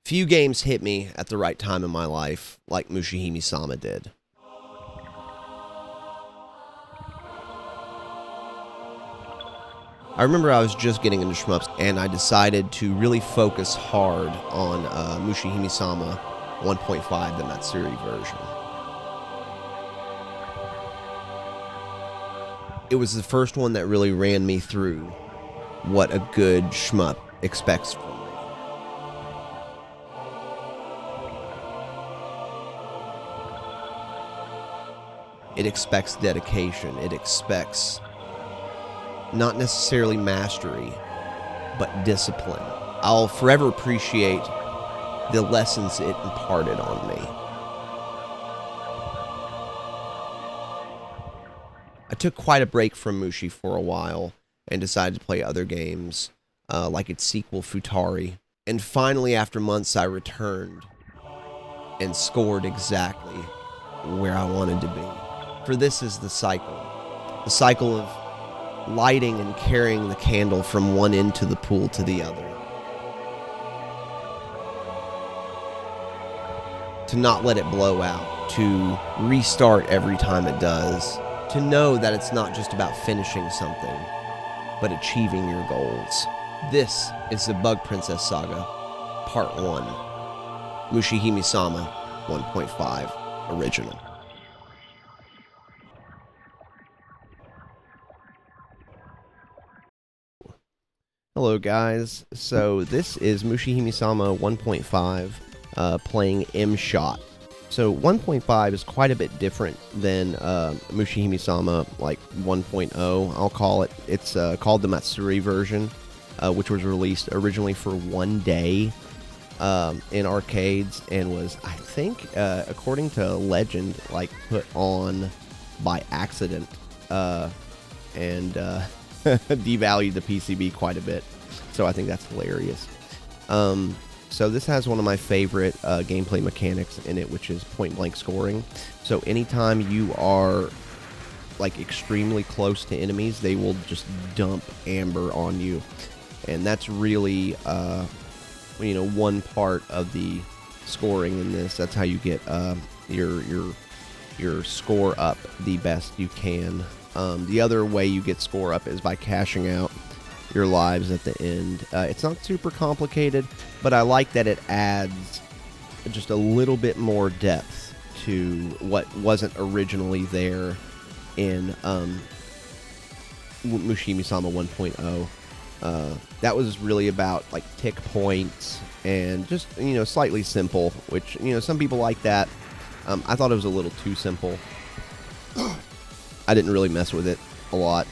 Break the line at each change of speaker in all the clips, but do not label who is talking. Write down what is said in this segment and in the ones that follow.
Few games hit me at the right time in my life like Mushihimesama did. I remember I was just getting into shmups, and I decided to really focus hard on Mushihimesama 1.5, the Matsuri version. It was the first one that really ran me through what a good shmup expects from me. It expects dedication. It expects not necessarily mastery, but discipline. I'll forever appreciate the lessons it imparted on me. I took quite a break from Mushi for a while and decided to play other games, like its sequel, Futari. And finally, after months, I returned and scored exactly where I wanted to be. For this is the cycle of lighting and carrying the candle from one end to the pool to the other. To not let it blow out, to restart every time it does, to know that it's not just about finishing something, but achieving your goals. This is the Bug Princess Saga, Part 1, Mushihimesama 1.5 Original. Hello guys, so this is Mushihimesama 1.5 playing M-Shot. So 1.5 is quite a bit different than Mushihimesama like 1.0, I'll call it. It's called the Matsuri version, which was released originally for one day in arcades and was, I think, according to legend, like put on by accident and devalued the PCB quite a bit. So I think that's hilarious. So this has one of my favorite gameplay mechanics in it, which is point-blank scoring. So anytime you are like extremely close to enemies, they will just dump amber on you, and that's really one part of the scoring in this. That's how you get your score up the best you can. The other way you get score up is by cashing out your lives at the end. It's not super complicated, but I like that it adds just a little bit more depth to what wasn't originally there in Mushihimesama 1.0. That was really about like tick points and just slightly simple, which some people like that. I thought it was a little too simple. I didn't really mess with it a lot.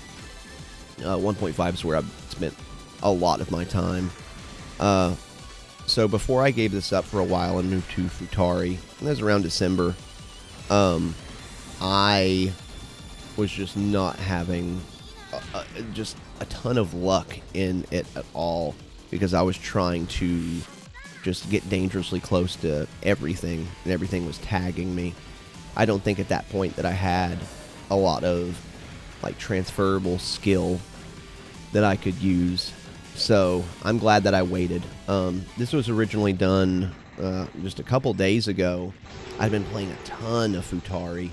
1.5 is where I've spent a lot of my time. So before I gave this up for a while and moved to Futari, that was around December, I was just not having just a ton of luck in it at all, because I was trying to just get dangerously close to everything, and everything was tagging me. I don't think at that point that I had a lot of like transferable skill that I could use, so I'm glad that I waited. This was originally done just a couple days ago. I'd been playing a ton of Futari,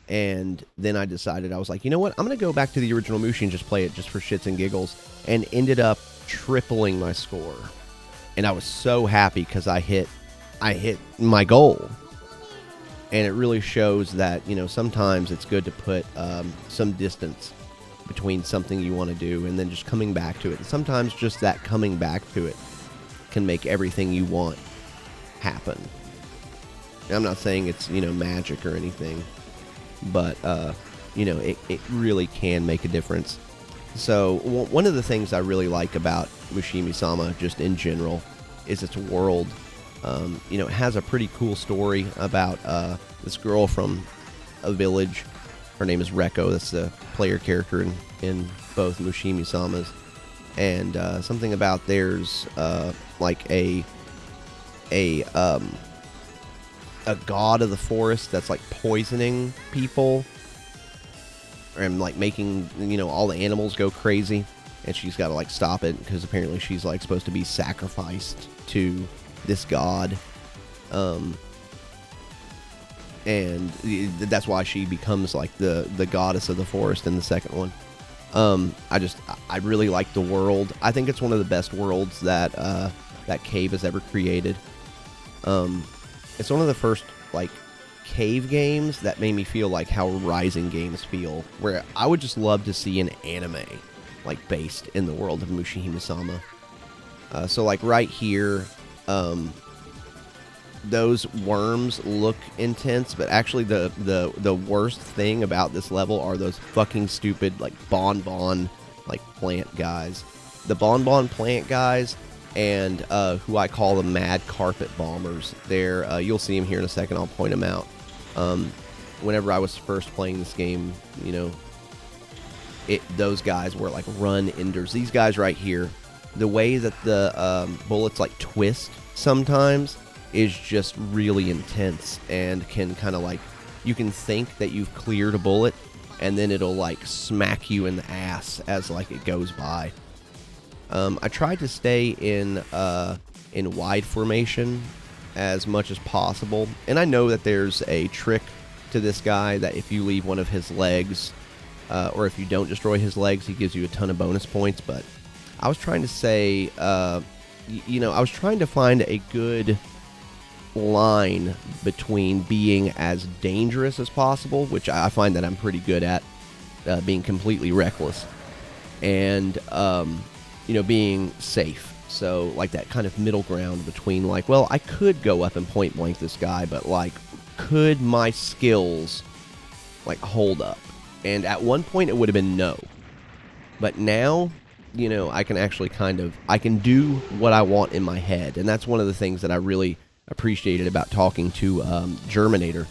and then I decided, I was like, you know what, I'm gonna go back to the original Mushi and just play it just for shits and giggles, and ended up tripling my score, and I was so happy because I hit my goal. And it really shows that, sometimes it's good to put some distance between something you want to do and then just coming back to it. And sometimes just that coming back to it can make everything you want happen. I'm not saying it's, magic or anything, but, it really can make a difference. So one of the things I really like about Mushihimesama, just in general, is its world. It has a pretty cool story about this girl from a village. Her name is Reko. That's the player character in both Mushihime-samas. And something about there's like a god of the forest that's like poisoning people and like making all the animals go crazy. And she's got to like stop it because apparently she's like supposed to be sacrificed to this god. And that's why she becomes like the goddess of the forest in the second one. I really like the world. I think it's one of the best worlds that that Cave has ever created. It's one of the first like Cave games that made me feel like how Rising games feel, where I would just love to see an anime like based in the world of Mushihimesama. So like right here, those worms look intense, but actually the worst thing about this level are those fucking stupid like bonbon like plant guys. The bonbon plant guys, and who I call the mad carpet bombers. They're you'll see them here in a second. I'll point them out. Whenever I was first playing this game, you know, those guys were like run enders. These guys right here, the way that the bullets like twist sometimes is just really intense, and can kind of like, you can think that you've cleared a bullet and then it'll like smack you in the ass as like it goes by. I tried to stay in wide formation as much as possible, and I know that there's a trick to this guy that if you leave one of his legs, or if you don't destroy his legs, he gives you a ton of bonus points. But I was trying to say, you know, I was trying to find a good line between being as dangerous as possible, which I find that I'm pretty good at, being completely reckless, and you know, being safe. So like that kind of middle ground between like, well, I could go up and point blank this guy, but like, could my skills like hold up? And at one point it would have been no, but now, you know, I can actually I can do what I want in my head. And that's one of the things that I really appreciated about talking to Germinator,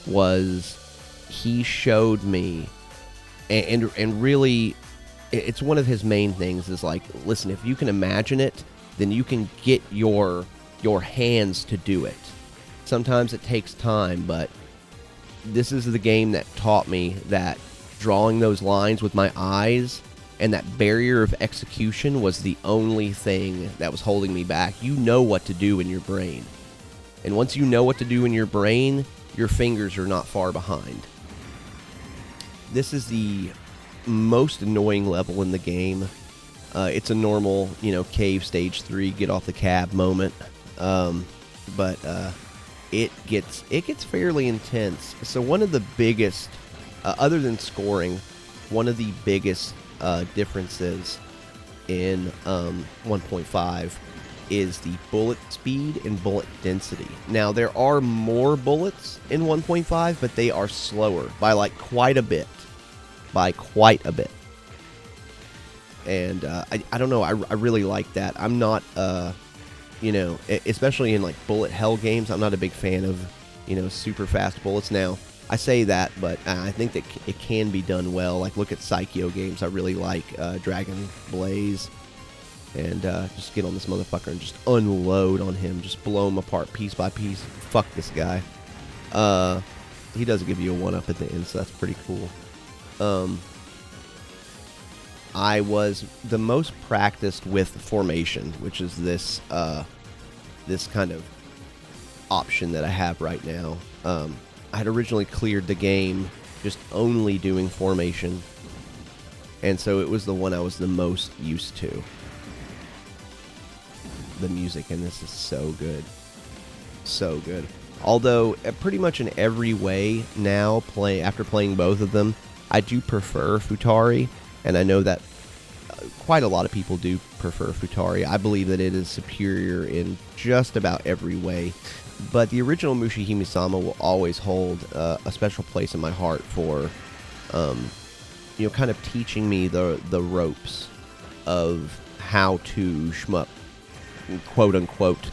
was he showed me, and really, it's one of his main things is like, listen, if you can imagine it, then you can get your hands to do it. Sometimes it takes time, but this is the game that taught me that drawing those lines with my eyes and that barrier of execution was the only thing that was holding me back. You know what to do in your brain. And once you know what to do in your brain, your fingers are not far behind. This is the most annoying level in the game. It's a normal, you know, cave stage 3, get off the cab moment. But it gets fairly intense. So one of the biggest, other than scoring, one of the biggest differences in 1.5 is the bullet speed and bullet density. Now, there are more bullets in 1.5, but they are slower by like quite a bit. And I don't know, I really like that. I'm not, you know, especially in like bullet hell games, I'm not a big fan of, you know, super fast bullets. Now, I say that, but I think that it can be done well. Like, look at Psycho games. I really like Dragon Blaze. And just get on this motherfucker and just unload on him. Just blow him apart piece by piece. Fuck this guy. He does give you a 1-up at the end, so that's pretty cool. I was the most practiced with formation, which is this this kind of option that I have right now. I had originally cleared the game just only doing formation, and so it was the one I was the most used to. The music in this is so good. So good. Although, pretty much in every way now, after playing both of them, I do prefer Futari, and I know that quite a lot of people do prefer Futari. I believe that it is superior in just about every way, but the original Mushihimesama will always hold a special place in my heart for, you know, kind of teaching me the ropes of how to shmup, quote unquote,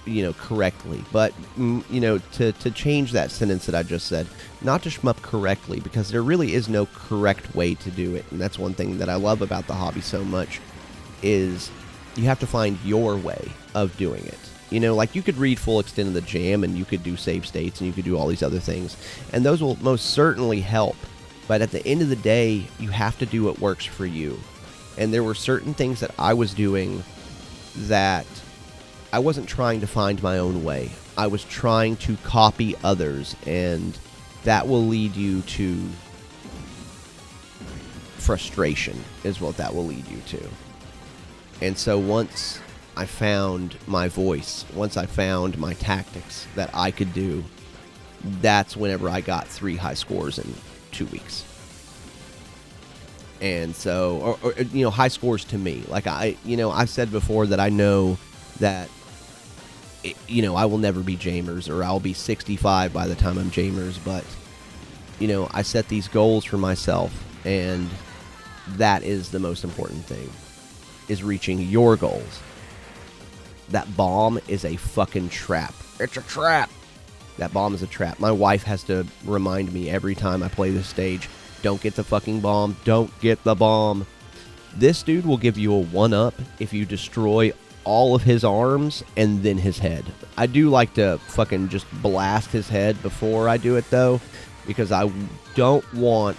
you know, correctly. But, you know, to change that sentence that I just said, not to shmup correctly, because there really is no correct way to do it. And that's one thing that I love about the hobby so much, is you have to find your way of doing it. You know, like, you could read Full Extent of the Jam, and you could do save states, and you could do all these other things, and those will most certainly help. But at the end of the day, you have to do what works for you. And there were certain things that I was doing that I wasn't trying to find my own way. I was trying to copy others, and that will lead you to frustration, is what that will lead you to. And so once I found my voice, once I found my tactics that I could do, that's whenever I got 3 high scores in 2 weeks. And so, or high scores to me. Like, I've said before that I know that, I will never be Jamers, or I'll be 65 by the time I'm Jamers, but, I set these goals for myself, and that is the most important thing, is reaching your goals. That bomb is a fucking trap. It's a trap. That bomb is a trap. My wife has to remind me every time I play this stage, don't get the fucking bomb. Don't get the bomb. This dude will give you a 1-up if you destroy all of his arms and then his head. I do like to fucking just blast his head before I do it, though, because I don't want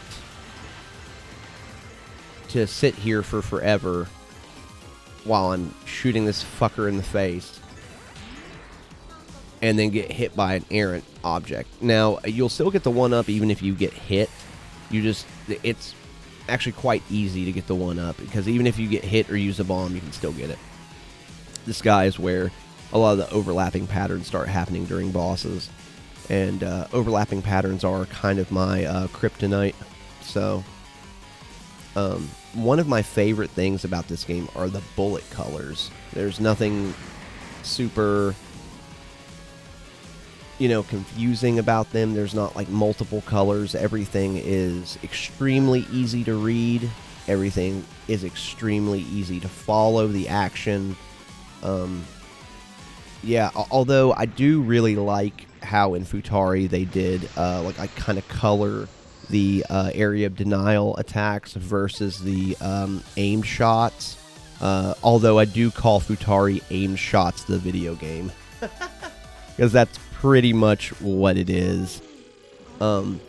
to sit here for forever while I'm shooting this fucker in the face and then get hit by an errant object. Now, you'll still get the 1-up even if you get hit. It's actually quite easy to get the 1-up, because even if you get hit or use a bomb, you can still get it. This guy is where a lot of the overlapping patterns start happening during bosses, and overlapping patterns are kind of my kryptonite. So, one of my favorite things about this game are the bullet colors. There's nothing super, confusing about them. There's not like multiple colors. Everything is extremely easy to read. Everything is extremely easy to follow the action. Although I do really like how in Futari they did I kind of color the area of denial attacks versus the aimed shots. Although I do call Futari aimed shots the video game. Because that's pretty much what it is. So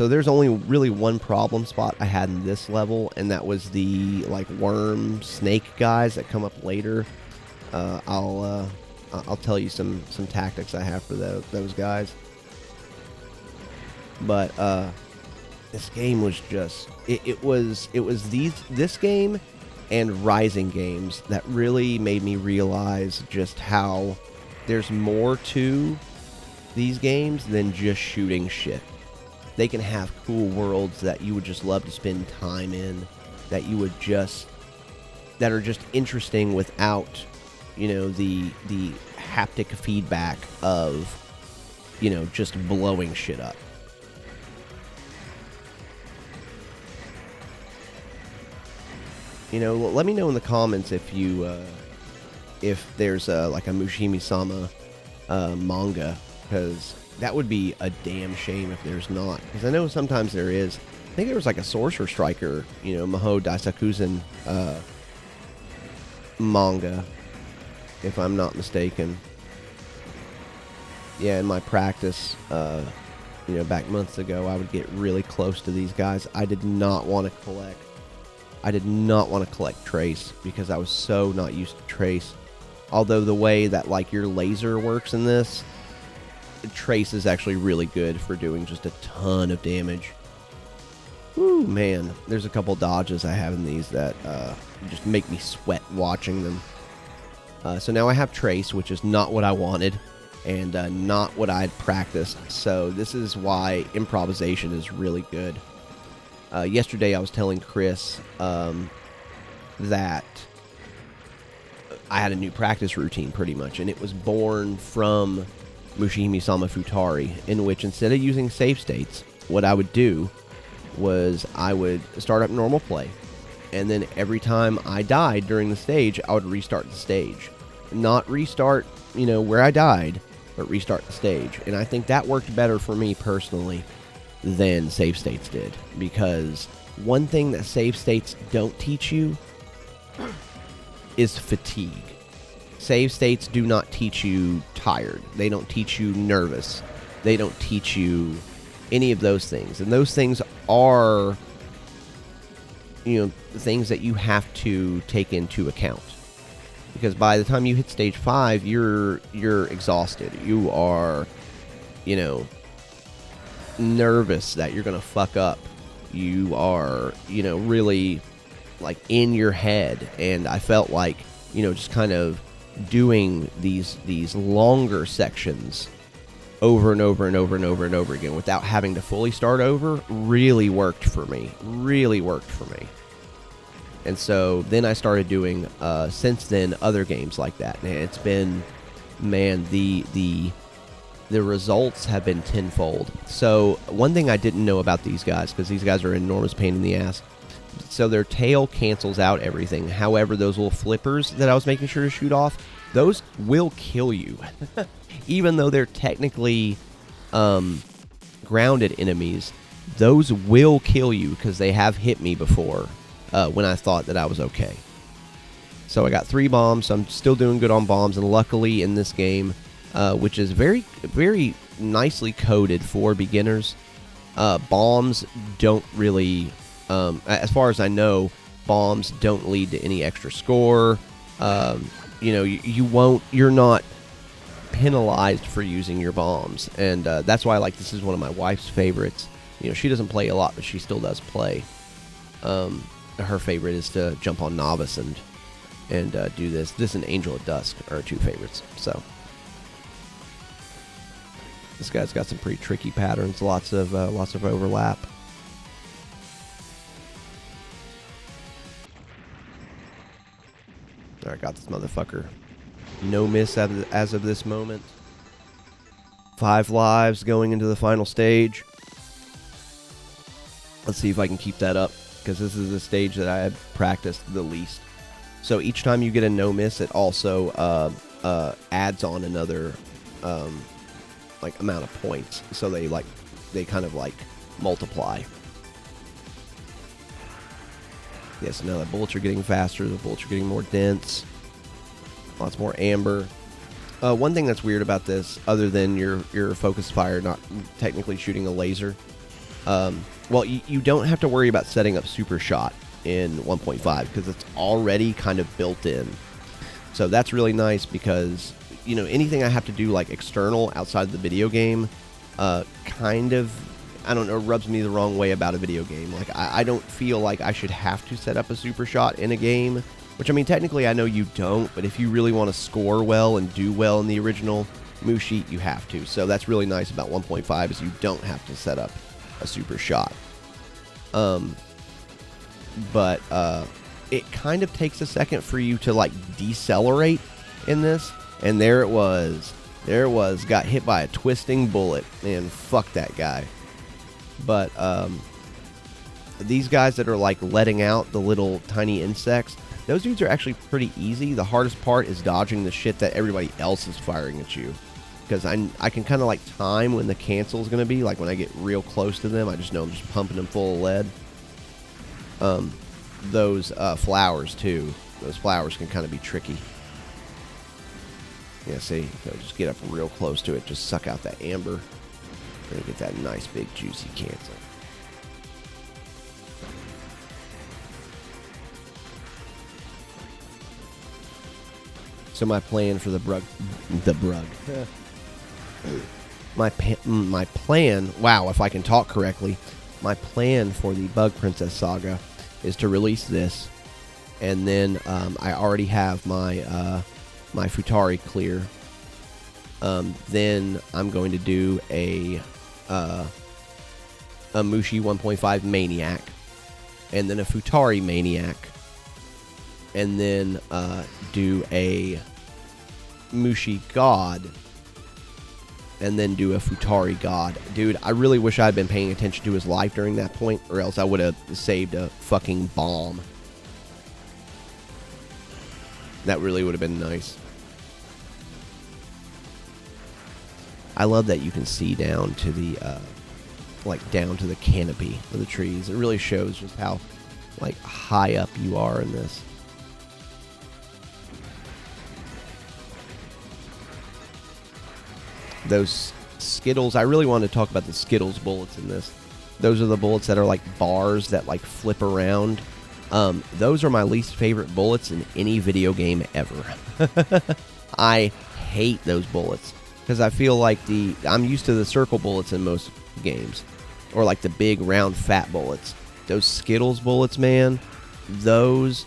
there's only really one problem spot I had in this level, and that was the worm snake guys that come up later. I'll tell you some tactics I have for those guys. But this game was just it was this game and Rising games that really made me realize just how there's more to these games than just shooting shit. They can have cool worlds that you would just love to spend time in, that are just interesting without, the haptic feedback of, just blowing shit up. Let me know in the comments if there's a Mushihimesama manga, because that would be a damn shame if there's not. Because I know sometimes there is. I think there was a Sorcerer Striker, Mahou Daisakuzen manga, if I'm not mistaken. Yeah, in my practice, back months ago, I would get really close to these guys. I did not want to collect Trace, because I was so not used to Trace. Although the way that your laser works in this, Trace is actually really good for doing just a ton of damage. Ooh, man, there's a couple dodges I have in these that just make me sweat watching them. So now I have Trace, which is not what I wanted, and not what I had practiced. So this is why improvisation is really good. Yesterday I was telling Chris that I had a new practice routine, pretty much, and it was born from Mushihimesama Futari, in which instead of using save states, what I would do was I would start up normal play, and then every time I died during the stage, I would restart the stage. Not restart, where I died, but restart the stage. And I think that worked better for me personally than save states did, because one thing that save states don't teach you is fatigue. Save states do not teach you tired. They don't teach you nervous. They don't teach you any of those things. And those things are, things that you have to take into account. because by the time you hit stage 5, you're exhausted. You are, you know, nervous that you're gonna fuck up. You are, you know, really like in your head, and I felt like, you know, just kind of doing these longer sections over and over and over and over and over again without having to fully start over really worked for me. And so then I started doing since then other games like that, and it's been, man, the results have been tenfold. So one thing I didn't know about these guys, because these guys are an enormous pain in the ass, so their tail cancels out everything. However, those little flippers that I was making sure to shoot off, those will kill you. Even though they're technically grounded enemies, those will kill you, because they have hit me before when I thought that I was okay. So I got 3 bombs, so I'm still doing good on bombs, and luckily in this game, which is very, very nicely coded for beginners, bombs don't really, as far as I know, bombs don't lead to any extra score. You know, you're not penalized for using your bombs, and that's why, like, this is one of my wife's favorites. You know, she doesn't play a lot, but she still does play. Her favorite is to jump on Novice and do this. This and Angel at Dusk are her 2 favorites. So this guy's got some pretty tricky patterns, lots of overlap. All right, got this motherfucker. No miss as of this moment. 5 lives going into the final stage. Let's see if I can keep that up, because this is the stage that I have practiced the least. So each time you get a no miss, it also adds on another like amount of points. So they kind of like multiply. Yes, now the bullets are getting faster. The bullets are getting more dense. Lots more amber. One thing that's weird about this, other than your focus fire not technically shooting a laser, well, you don't have to worry about setting up super shot in 1.5 because it's already kind of built in. So that's really nice, because, you know, anything I have to do like external outside of the video game, kind of, I don't know, rubs me the wrong way about a video game. Like, I don't feel like I should have to set up a super shot in a game, which, I mean, technically I know you don't, but if you really want to score well and do well in the original Mushi, you have to. So that's really nice about 1.5, is you don't have to set up a super shot. But it kind of takes a second for you to like decelerate in this, and there it was, got hit by a twisting bullet, and fuck that guy. But these guys that are like letting out the little tiny insects, those dudes are actually pretty easy. The hardest part is dodging the shit that everybody else is firing at you, because I can kind of like time when the cancel is going to be. Like when I get real close to them, I just know I'm just pumping them full of lead. Those flowers too. Those flowers can kind of be tricky. Yeah, see, just get up real close to it, just suck out that amber, and get that nice big juicy cancel. So my plan for my plan, wow, if I can talk correctly, my plan for the Bug Princess Saga is to release this, and then I already have my my Futari clear. Then I'm going to do a Mushi 1.5 Maniac, and then a Futari Maniac, and then do a Mushi God, and then do a Futari God. Dude, I really wish I had been paying attention to his life during that point, or else I would have saved a fucking bomb. That really would have been nice. I love that you can see down to the, down to the canopy of the trees. It really shows just how, like, high up you are in this. Those Skittles, I really wanted to talk about the Skittles bullets in this. Those are the bullets that are like bars that like flip around Those are my least favorite bullets in any video game ever. I hate those bullets because I feel like I'm used to the circle bullets in most games, or like the big round fat bullets. Those Skittles bullets, man, those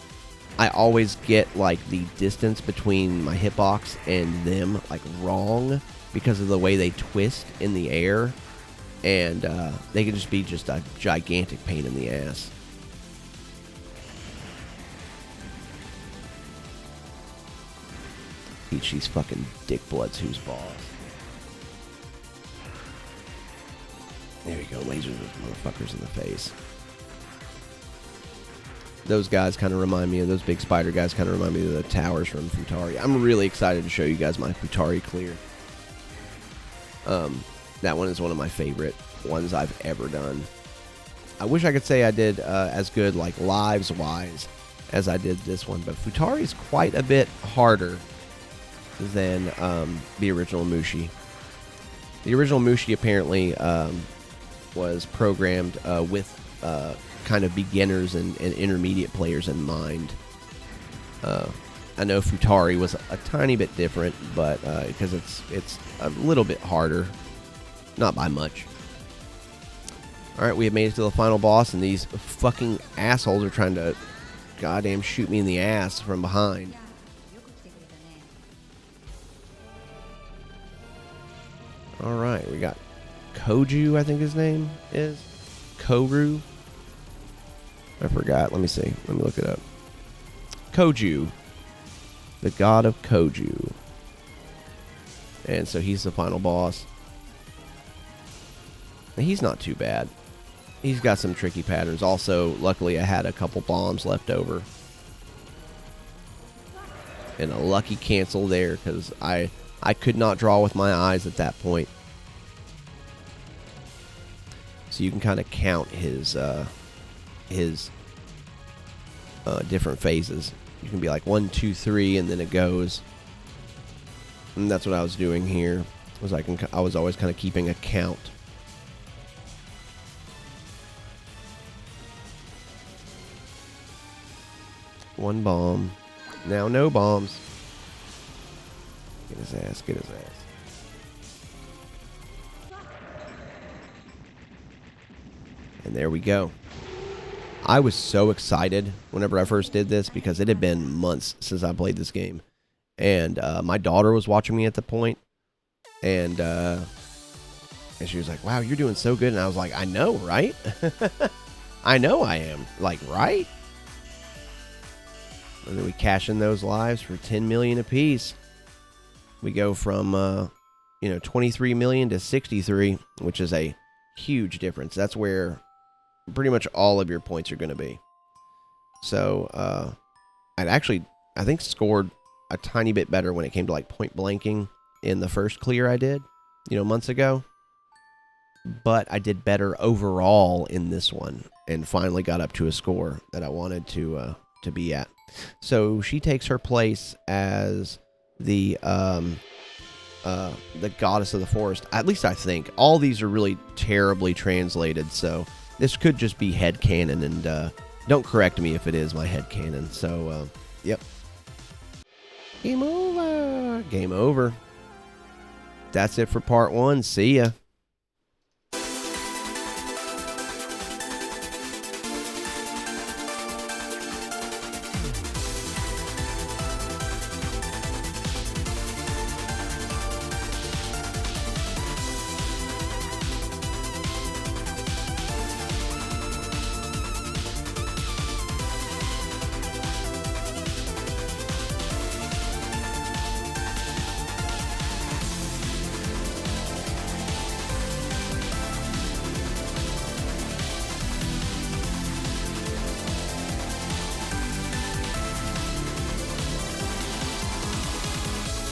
I always get like the distance between my hitbox and them like wrong because of the way they twist in the air, and they can just be just a gigantic pain in the ass. Teach these fucking dick bloods who's boss. There you go, laser those motherfuckers in the face. Those guys kind of remind me of, those big spider guys kind of remind me of the towers from Futari. I'm really excited to show you guys my Futari clear. That one is one of my favorite ones I've ever done. I wish I could say I did as good, like lives-wise, as I did this one, but Futari is quite a bit harder than the original Mushi. The original Mushi apparently was programmed with kind of beginners and intermediate players in mind. I know Futari was a tiny bit different, but because it's a little bit harder, not by much. All right, we have made it to the final boss, and these fucking assholes are trying to goddamn shoot me in the ass from behind. All right, we got Koju, I think his name is. Koru. I forgot. Let me see. Let me look it up. Koju. The god of Koju. And so he's the final boss. And he's not too bad. He's got some tricky patterns. Also, luckily I had a couple bombs left over. And a lucky cancel there, because I could not draw with my eyes at that point. So you can kind of count his different phases. You can be like 1, 2, 3, and then it goes. And that's what I was doing here. I was always kind of keeping a count. One bomb. Now no bombs. Get his ass, get his ass. And there we go. I was so excited whenever I first did this because it had been months since I played this game. And my daughter was watching me at the point. And she was like, wow, you're doing so good. And I was like, I know, right? I know I am. Like, right? And then we cash in those lives for 10 million apiece. We go from, 23 million to 63, which is a huge difference. That's where pretty much all of your points are going to be. So, I think scored a tiny bit better when it came to like point blanking in the first clear I did, months ago. But I did better overall in this one and finally got up to a score that I wanted to be at. So she takes her place as the goddess of the forest. At least I think. All these are really terribly translated, so this could just be headcanon, and don't correct me if it is my headcanon. So, yep. Game over. Game over. That's it for part 1. See ya.